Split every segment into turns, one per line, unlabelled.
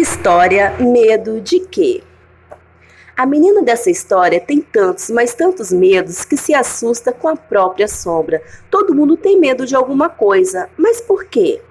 História Medo de quê? A menina dessa história tem tantos, mas tantos medos que se assusta com a própria sombra. Todo mundo tem medo de alguma coisa, mas por quê?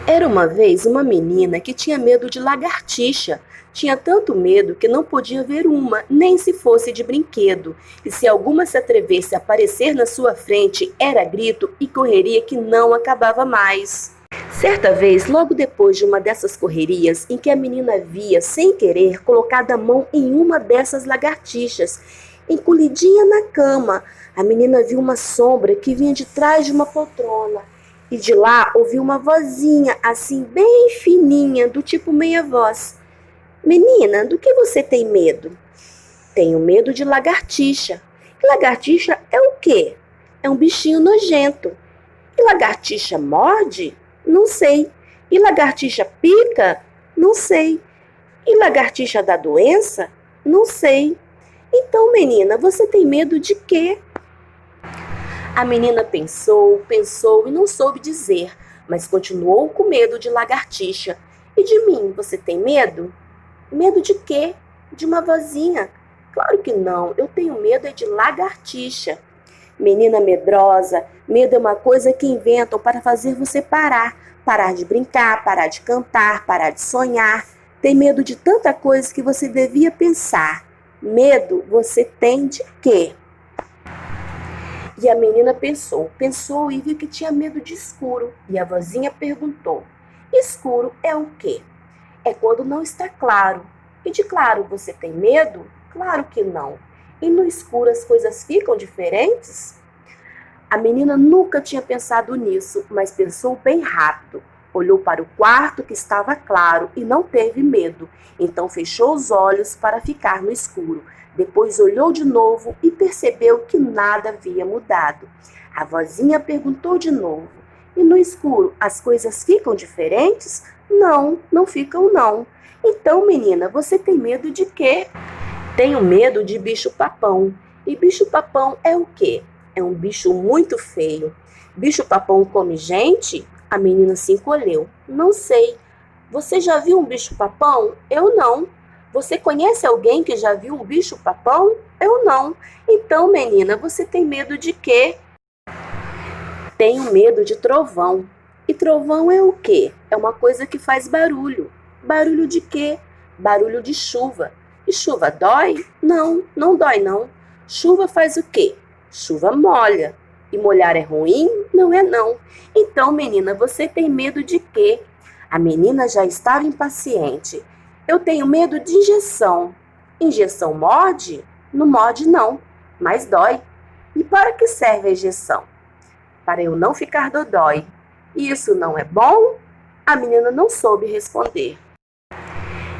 Era uma vez uma menina que tinha medo de lagartixa. Tinha tanto medo que não podia ver uma, nem se fosse de brinquedo. E se alguma se atrevesse a aparecer na sua frente, era grito e correria que não acabava mais. Certa vez, logo depois de uma dessas correrias, em que a menina havia, sem querer, colocado a mão em uma dessas lagartixas, encolhidinha na cama, a menina viu uma sombra que vinha de trás de uma poltrona. E de lá ouviu uma vozinha, assim bem fininha, do tipo meia voz. Menina, do que você tem medo? Tenho medo de lagartixa. E lagartixa é o quê? É um bichinho nojento. E lagartixa morde? Não sei. E lagartixa pica? Não sei. E lagartixa dá doença? Não sei. Então, menina, você tem medo de quê? A menina pensou e não soube dizer, mas continuou com medo de lagartixa. E de mim, você tem medo? Medo de quê? De uma vozinha? Claro que não, eu tenho medo é de lagartixa. Menina medrosa, medo é uma coisa que inventam para fazer você parar. Parar de brincar, parar de cantar, parar de sonhar. Tem medo de tanta coisa que você devia pensar. Medo você tem de quê? E a menina pensou e viu que tinha medo de escuro. E a vozinha perguntou: escuro é o quê? É quando não está claro. E de claro você tem medo? Claro que não. E no escuro as coisas ficam diferentes? A menina nunca tinha pensado nisso, mas pensou bem rápido. Olhou para o quarto que estava claro e não teve medo. Então fechou os olhos para ficar no escuro. Depois olhou de novo e percebeu que nada havia mudado. A vozinha perguntou de novo: e no escuro as coisas ficam diferentes? Não, não ficam não. Então, menina, você tem medo de quê? Tenho medo de bicho-papão. E bicho-papão é o quê? É um bicho muito feio. Bicho-papão come gente? A menina se encolheu. Não sei. Você já viu um bicho-papão? Eu não. Você conhece alguém que já viu um bicho-papão? Eu não. Então, menina, você tem medo de quê? Tenho medo de trovão. E trovão é o quê? É uma coisa que faz barulho. Barulho de quê? Barulho de chuva. E chuva dói? Não, não dói não. Chuva faz o quê? Chuva molha. E molhar é ruim? Não é não. Então, menina, você tem medo de quê? A menina já estava impaciente. Eu tenho medo de injeção. Injeção morde? Não morde não, mas dói. E para que serve a injeção? Para eu não ficar dodói. Isso não é bom? A menina não soube responder.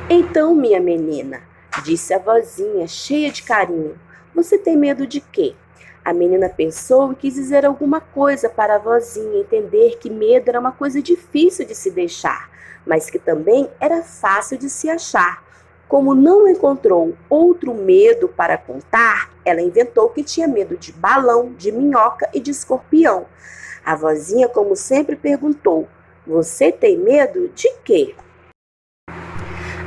Então, minha menina, disse a vozinha cheia de carinho, você tem medo de quê? A menina pensou e quis dizer alguma coisa para a vozinha entender que medo era uma coisa difícil de se deixar, mas que também era fácil de se achar. Como não encontrou outro medo para contar, ela inventou que tinha medo de balão, de minhoca e de escorpião. A vozinha, como sempre, perguntou: você tem medo de quê?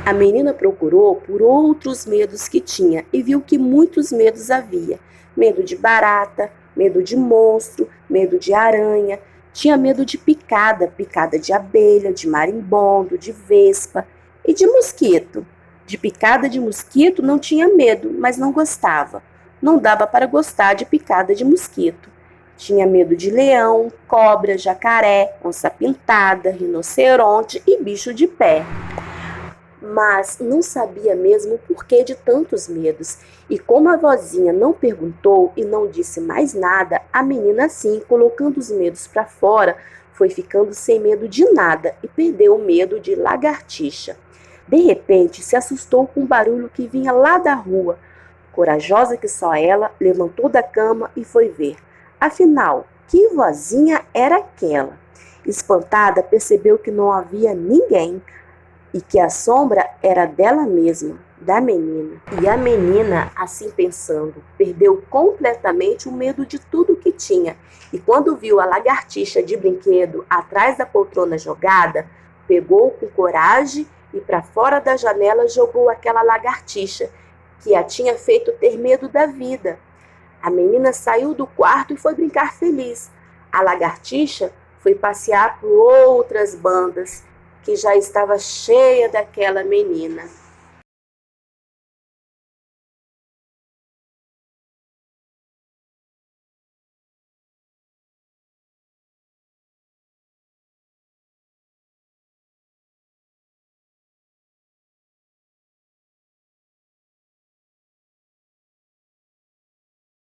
A menina procurou por outros medos que tinha e viu que muitos medos havia. Medo de barata, medo de monstro, medo de aranha. Tinha medo de picada, picada de abelha, de marimbondo, de vespa e de mosquito. De picada de mosquito não tinha medo, mas não gostava. Não dava para gostar de picada de mosquito. Tinha medo de leão, cobra, jacaré, onça-pintada, rinoceronte e bicho de pé. Mas não sabia mesmo o porquê de tantos medos. E como a vozinha não perguntou e não disse mais nada, a menina assim, colocando os medos para fora, foi ficando sem medo de nada e perdeu o medo de lagartixa. De repente, se assustou com um barulho que vinha lá da rua. Corajosa que só ela, levantou da cama e foi ver. Afinal, que vozinha era aquela? Espantada, percebeu que não havia ninguém e que a sombra era dela mesma, da menina. E a menina, assim pensando, perdeu completamente o medo de tudo que tinha. E quando viu a lagartixa de brinquedo atrás da poltrona jogada, Pegou com coragem e para fora da janela jogou aquela lagartixa que a tinha feito ter medo da vida. A menina saiu do quarto e foi brincar feliz. A lagartixa foi passear por outras bandas, que já estava cheia daquela menina.